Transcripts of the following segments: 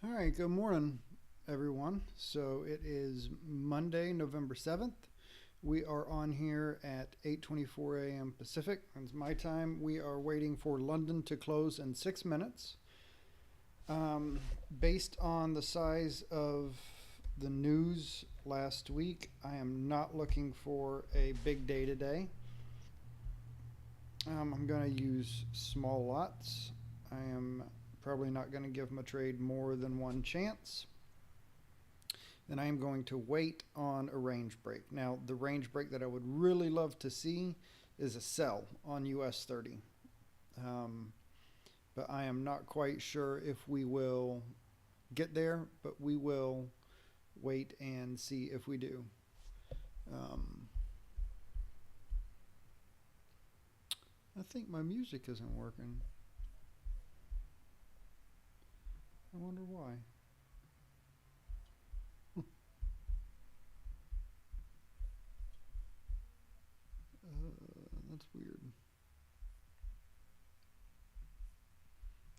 All right, good morning, everyone. So it is Monday, November 7th. We are on here at 8:24 a.m. Pacific. It's my time. We are waiting for London to close in 6 minutes. Based on the size of the news last week, I am not looking for a big day today. I'm going to use small lots. I am probably not going to give my trade more than one chance. Then I am going to wait on a range break. Now, the range break that I would really love to see is a sell on US30. But I am not quite sure if we will get there, but we will wait and see if we do. I think my music isn't working. I wonder why. That's weird.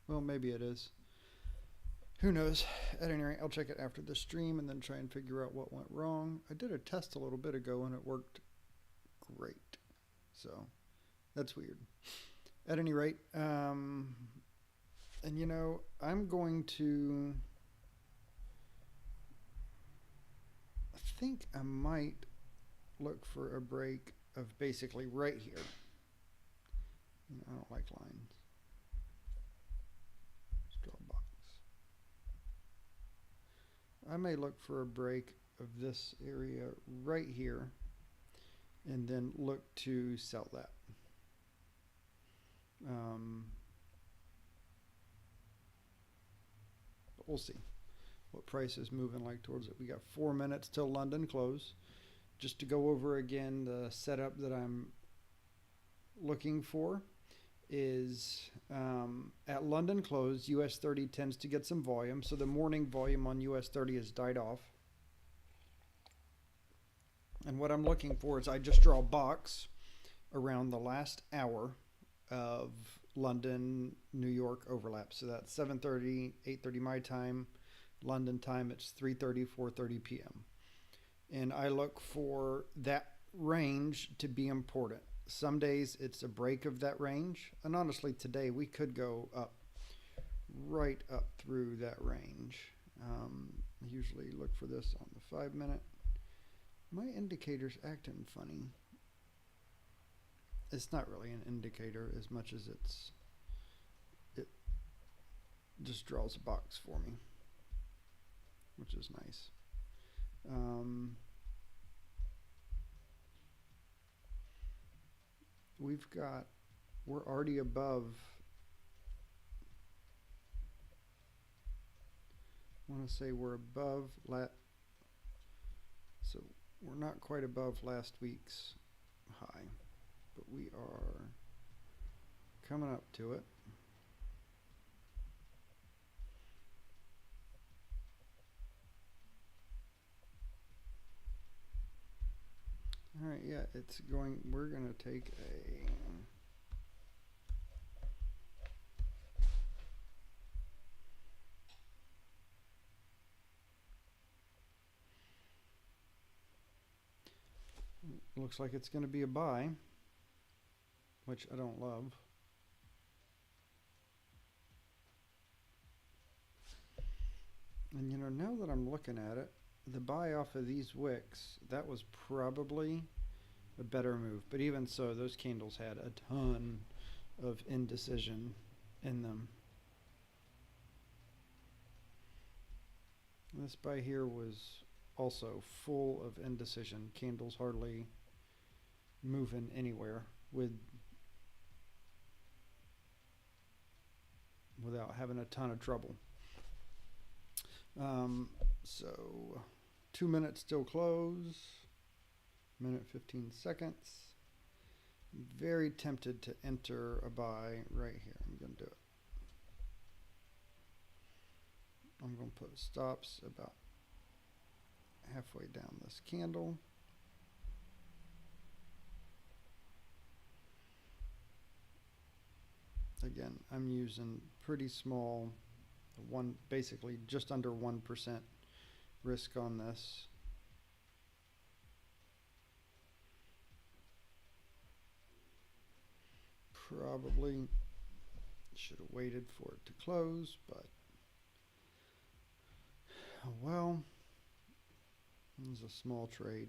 Well, maybe it is. Who knows? At any rate, I'll check it after the stream and then try and figure out what went wrong. I did a test a little bit ago and it worked great. So that's weird. At any rate, and you know, I'm going to. I think I might look for a break of basically right here. I don't like lines. Let's draw a box. I may look for a break of this area right here and then look to sell that. But we'll see what price is moving like towards it. We got 4 minutes till London close. Just to go over again, the setup that I'm looking for is at London close, US30 tends to get some volume. So the morning volume on US30 has died off. And what I'm looking for is I just draw a box around the last hour of London, New York overlap. So that's 7:30, 8:30 my time. London time, it's 3:30, 4:30 p.m. And I look for that range to be important. Some days it's a break of that range. And honestly, today we could go up, right up through that range. I usually look for this on the 5-minute. My indicator's acting funny. It's not really an indicator as much as it just draws a box for me, which is nice. We're already above, I want to say we're above, so we're not quite above last week's high, but we are coming up to it. All right, yeah, it's going, we're going to take a, looks like it's going to be a buy, which I don't love. And you know, now that I'm looking at it, the buy off of these wicks, that was probably a better move. But even so, those candles had a ton of indecision in them. This buy here was also full of indecision. Candles hardly moving anywhere without having a ton of trouble. So 2 minutes till close, minute 15 seconds. Very tempted to enter a buy right here. I'm going to do it. I'm going to put stops about halfway down this candle. Again, I'm using pretty small basically just under 1% risk on this. Probably should have waited for it to close, but oh well. It was a small trade.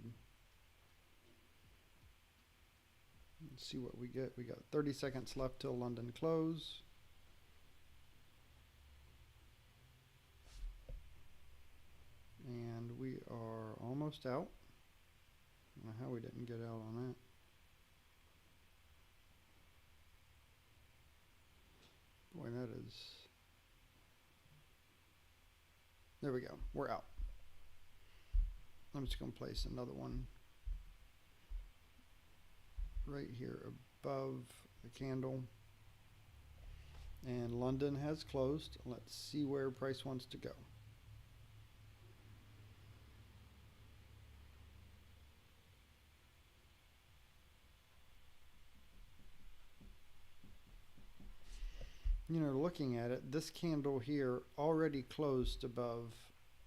Let's see what we get. We got 30 seconds left till London close. And we are almost out. I don't know how we didn't get out on that. Boy, that is... There we go. We're out. I'm just going to place another one right here above the candle. And London has closed. Let's see where price wants to go. You know, looking at it, this candle here already closed above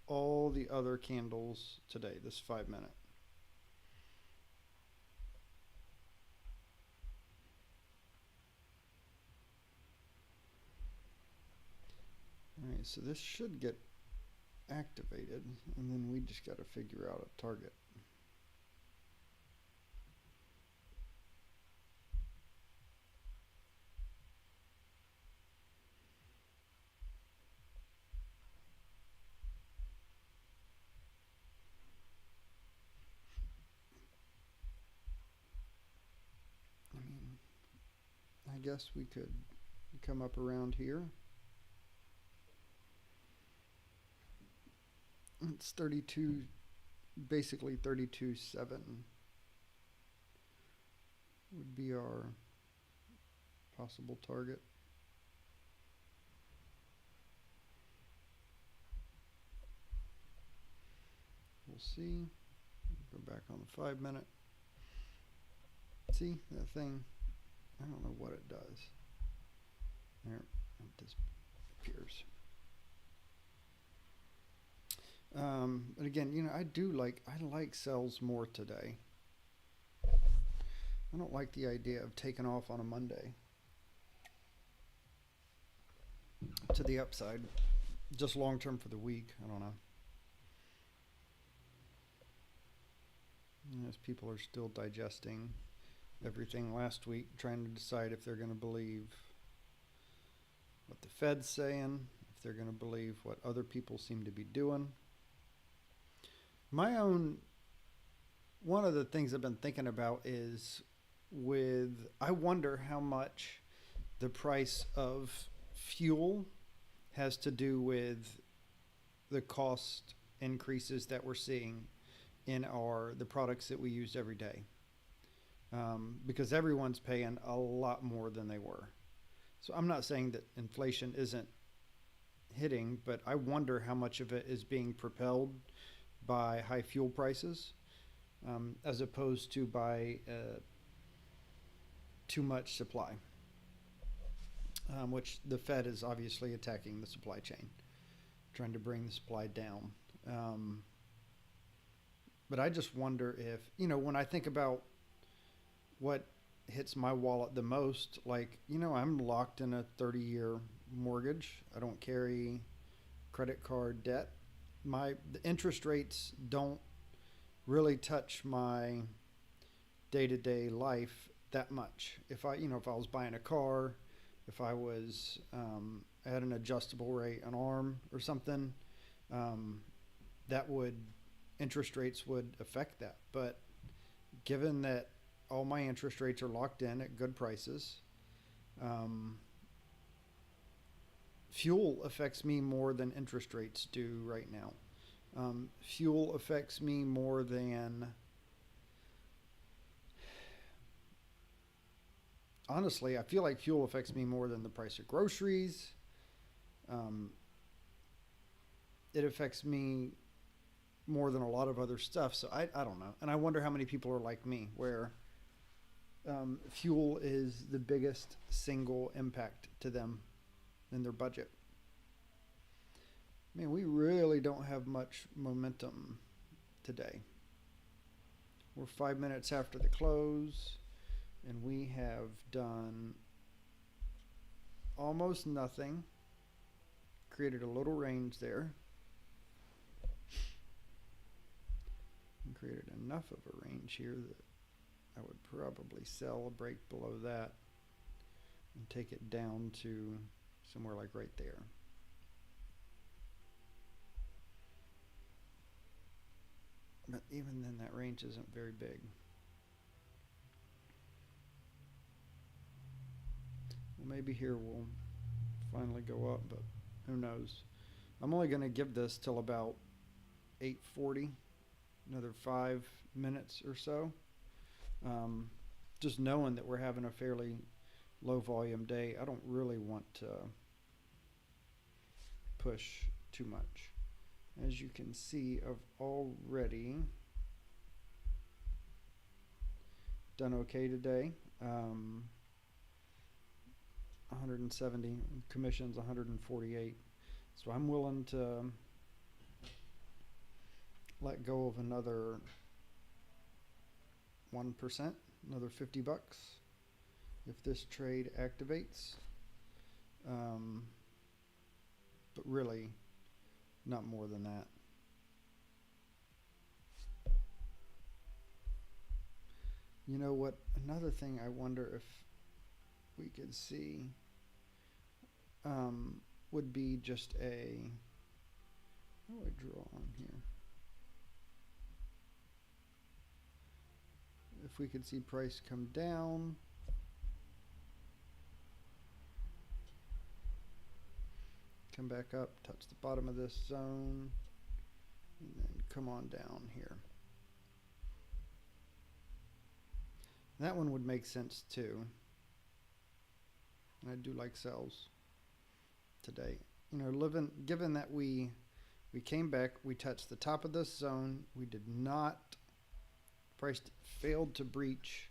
all the other candles today, this 5 minute. All right, so this should get activated, and then we just got to figure out a target. I guess we could come up around here. It's 32, basically 32.7 would be our possible target. We'll see. Go back on the 5 minute. See that thing? I don't know what it does. There, it disappears. But again, you know, I like sells more today. I don't like the idea of taking off on a Monday to the upside, just long term for the week. I don't know. As people are still digesting everything last week, trying to decide if they're going to believe what the Fed's saying, if they're going to believe what other people seem to be doing. One of the things I've been thinking about is I wonder how much the price of fuel has to do with the cost increases that we're seeing in the products that we use every day. Because everyone's paying a lot more than they were. So I'm not saying that inflation isn't hitting, but I wonder how much of it is being propelled by high fuel prices as opposed to by too much supply, which the Fed is obviously attacking the supply chain, trying to bring the supply down. But I just wonder if, you know, when I think about what hits my wallet the most, like, you know, I'm locked in a 30-year mortgage. I don't carry credit card debt. The interest rates don't really touch my day-to-day life that much. If I was buying a car, if I was at an adjustable rate, an ARM or something, interest rates would affect that. But given that all my interest rates are locked in at good prices, fuel affects me more than interest rates do right now. Fuel affects me more than, honestly, I feel like fuel affects me more than the price of groceries. It affects me more than a lot of other stuff. So I don't know. And I wonder how many people are like me, where fuel is the biggest single impact to them in their budget. Man, we really don't have much momentum today. We're 5 minutes after the close, and we have done almost nothing. Created a little range there. And created enough of a range here that I would probably sell a break below that and take it down to somewhere like right there. But even then, that range isn't very big. Well, maybe here we'll finally go up, but who knows. I'm only going to give this till about 8:40, another 5 minutes or so. Just knowing that we're having a fairly low volume day, I don't really want to push too much. As you can see, I've already done okay today. 170 commissions, 148. So I'm willing to let go of another 1%, another $50 if this trade activates. But really, not more than that. You know what? Another thing I wonder if we could see would be just a, how do I draw on here? If we could see price come down, come back up, touch the bottom of this zone, and then come on down here. That one would make sense too. And I do like sells today. You know, given that we came back, we touched the top of this zone, we did not, price failed to breach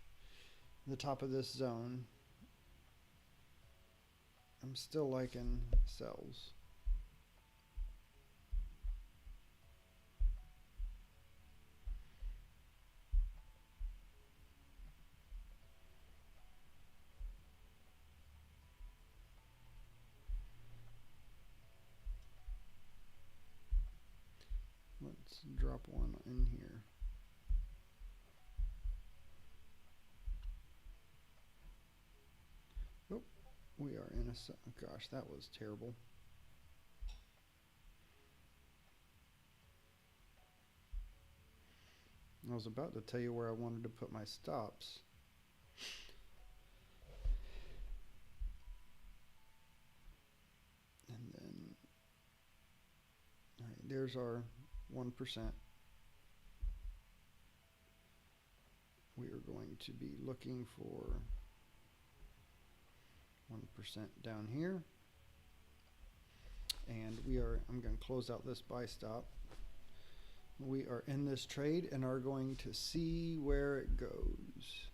the top of this zone. I'm still liking sells. Let's drop one in here. Oh, we are in a, gosh, that was terrible. I was about to tell you where I wanted to put my stops. And then, all right, there's our 1%. We are going to be looking for 1% down here. And I'm going to close out this buy stop. We are in this trade and are going to see where it goes.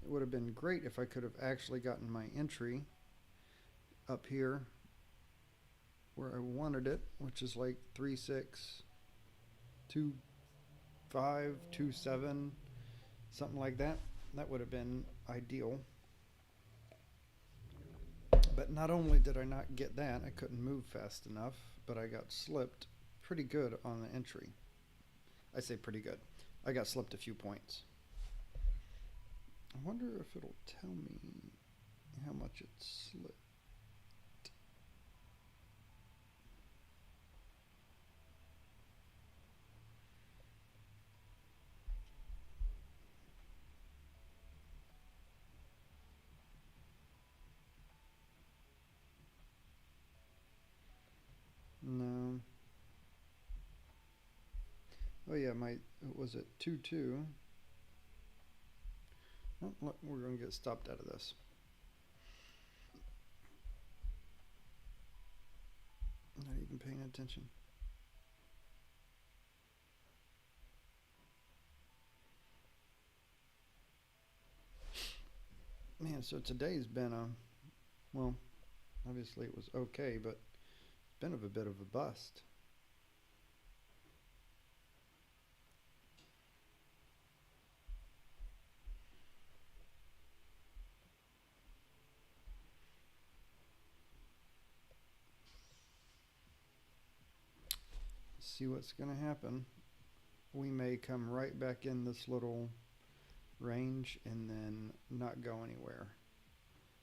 It would have been great if I could have actually gotten my entry up here where I wanted it, which is like 3.6, 2.5, 2.7, something like that. That would have been ideal. But not only did I not get that, I couldn't move fast enough, but I got slipped pretty good on the entry. I say pretty good. I got slipped a few points. I wonder if it'll tell me how much it slipped. No. Oh yeah, was it 2.2? Oh, look, we're going to get stopped out of this. Not even paying attention. Man, so today's been well, Obviously it was okay, but it's been a bit of a bust. See what's going to happen. We may come right back in this little range and then not go anywhere.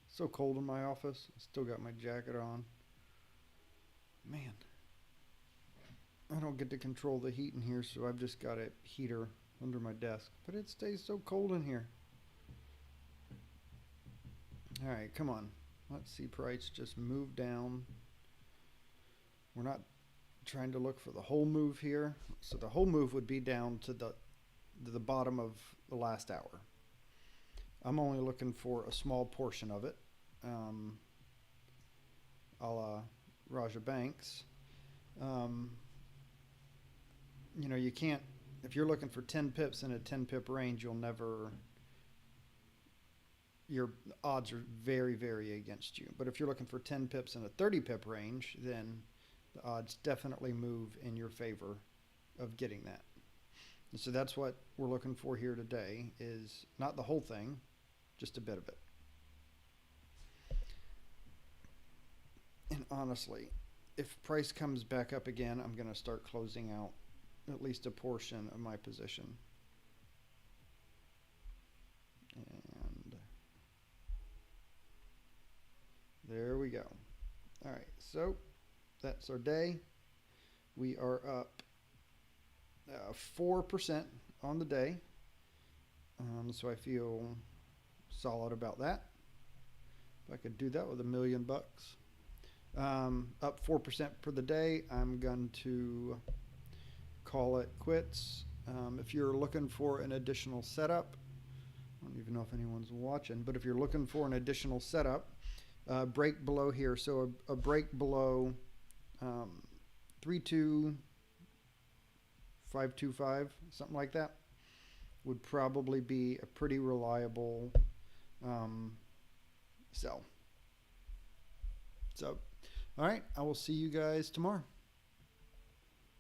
So cold in my office. I still got my jacket on. Man, I don't get to control the heat in here, so I've just got a heater under my desk. But it stays so cold in here. All right, come on. Let's see price just move down. We're not trying to look for the whole move here. So the whole move would be down to the bottom of the last hour. I'm only looking for a small portion of it, a la Raja Banks. You know, you can't, if you're looking for 10 pips in a 10 pip range, you'll never, your odds are very, very against you. But if you're looking for 10 pips in a 30 pip range, then the odds definitely move in your favor of getting that. And so that's what we're looking for here today, is not the whole thing, just a bit of it. And honestly, if price comes back up again, I'm going to start closing out at least a portion of my position. And there we go. All right, so that's our day. We are up 4% on the day. So I feel solid about that. If I could do that with $1 million bucks. Up 4% for the day. I'm going to call it quits. If you're looking for an additional setup, I don't even know if anyone's watching, but if you're looking for an additional setup, break below here. So a break below 32525, something like that, would probably be a pretty reliable sell. So, all right, I will see you guys tomorrow.